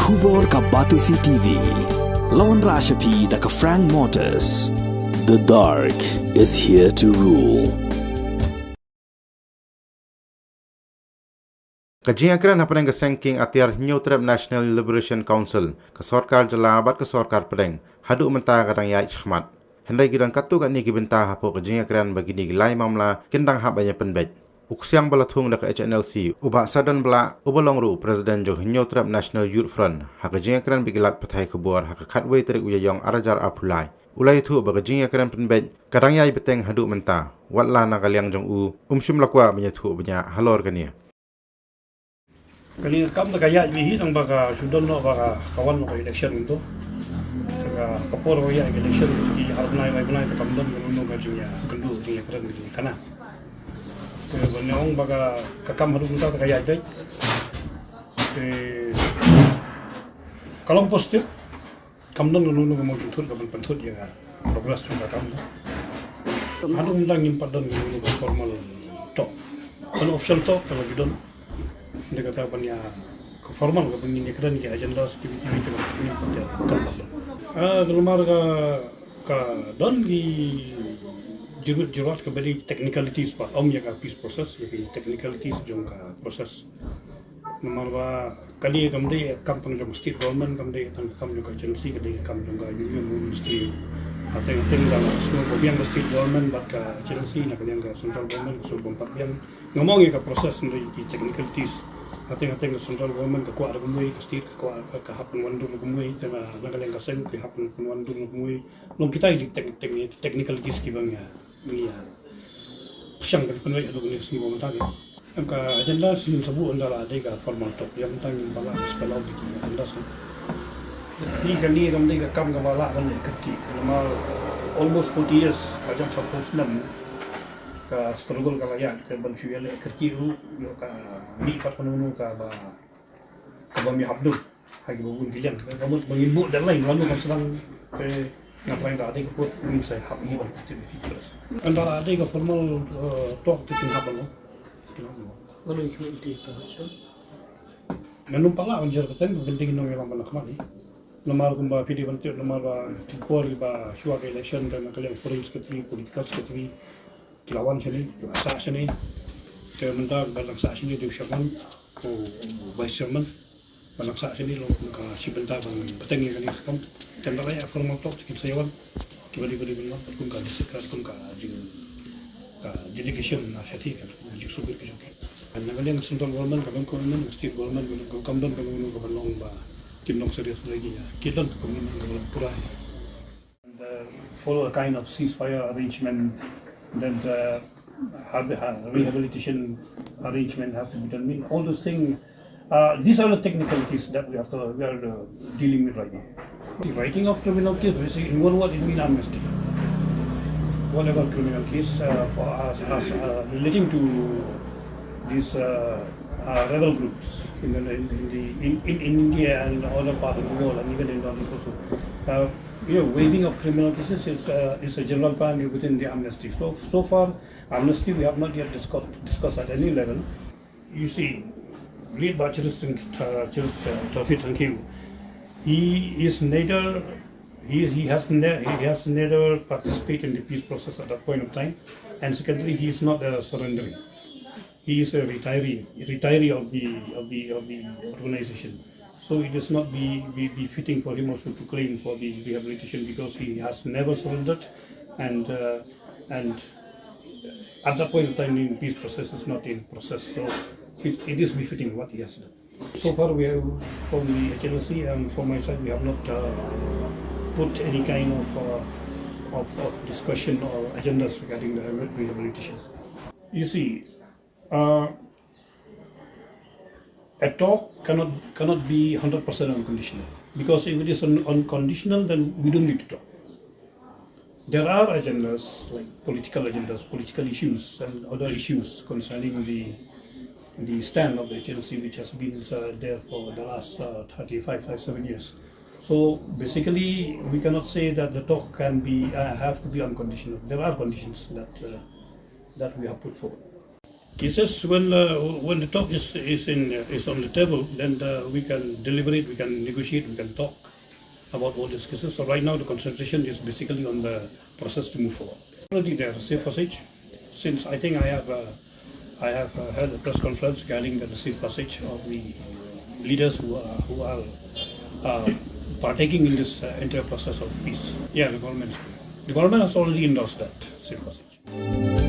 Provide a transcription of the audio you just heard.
Khubor ka Batisi TV. Lawan Rashapi da ka Frank Motors. The dark is here to rule. Jingïakren Hapdeng ke sengking atiar New National Liberation Council ke Sorkar Jylla bat ke Sorkar Pdeng hadu mentah kadang ya ikhmat. Hendai gidan katu kat ni kibintah hapo ke Jingïakren bagi ni gilai mamla kendang hab banyak penbej. Uksiang balatung dak Hnlc ubah sadan bela ubalong ru Presiden jo New National Youth Front hak Jingïakren bigilat petai kubur hak katway terik uyayong arajar apulai. Ulai itu bagi Jingïakren penbej kadang ya Bteng hadu mentah watla nakaliang jong umsum lakwa menyatu banyak halor kania. Kali kam tak kaya bihi tang baka sudah no baka kawan no election itu, baka kapor kaya election di harnai tak kamdon no kajunya kendu Jingïakren gitu kana. Beneong baka kakam haru kita kaya itu. Kalau positif kamdon no mau juntur kapan pentut ya progres juga kamdon. Haru ulang impadon no formal talk. Kalau official talk kalau judon dia kata punya formal ke Jingïakren ke agenda aktiviti itu ini pada tempat. Kelumar ke don di jurat ke beri technicalities pak ya ke peace process ya technicalities jong ke proses. Nomor kali kamde kampung jong state government kamde kam jong ke agency kali kam jong ke union ministry atau yang tinggal semua bagian state government bak ke agency nak yang ke central government semua empat yang ngomong ya ke proses menjadi technicalities. Hati-hati central government ke kuat kumui ke state ke kuat ke hapun wandu kumui tema nagaleng kaseng ke hapun wandu kumui long kita di technicalities ki bang ya ni ya siang ke penoi adu ni sini bang tadi ka agenda sin sabu andala de ka formal top yang tang bala sekolah di agenda san ni kali kam de ka kam ka bala kan ki normal almost 40 years ajak suppose nam ka struggle ka layan ke ban Jylla kerki ru yo ka ni pat penunu ka ba mi Hapdeng hagi bubun gilian kamu mengibu dan lain lalu kan sedang ke ngapain dah ada keput min saya hab ni ban terus anda ada ke formal talk to tin happen lalu ikut itu so nanum pala anjir keten penting no yang mana kemari nomor kumba PD bantu nomor tipor ba suara election dan kalian foreign secretary political secretary lawan sini, asas sini, kementar balaksa sini di Ushaman, vice chairman, balaksa sini lo si bentar bang Bteng yang kan, dan raya formal talk kita sewan, kita beri benar, pun kan disekat pun kan delegation nasihat kan, juga subir kita. Dan yang central government, state government, kamdan kalau long ba, kinong serius lagi ya, kita kalau pura. Follow a kind of ceasefire arrangement. Then the rehabilitation arrangement have to be done. I mean, all those things. These are the technicalities that we are dealing with right now. The writing of criminal case, basically, in one word, it means amnesty. Whatever criminal case for us relating to these rebel groups in India and other parts of the world, and even in Nordic also. Waiving of criminal cases is a general plan within the amnesty. So far, amnesty we have not yet discussed at any level. You see, lead by he is neither he has neither participated in the peace process at that point of time, and secondly, he is not surrendering. He is a retiree of the organization. So it does not be fitting for him also to claim for the rehabilitation because he has never surrendered, and at that point in time, the peace process is not in process. So it is befitting what he has done. So far, we have from the Hnlc and from my side, we have not put any kind of discussion or agendas regarding the rehabilitation. You see. A talk cannot be 100% unconditional, because if it is unconditional, then we don't need to talk. There are agendas like political agendas, political issues, and other issues concerning the stand of the Hnlc, which has been there for the last 37 years. So basically, we cannot say that the talk can be have to be unconditional. There are conditions that we have put forward. Cases when the talk is on the table, then we can deliberate, we can negotiate, we can talk about all these cases. So right now the concentration is basically on the process to move forward. Already there is safe passage. Since I think I have held a press conference regarding the safe passage of the leaders who are partaking in this entire process of peace. Yeah, the government has already endorsed that safe passage.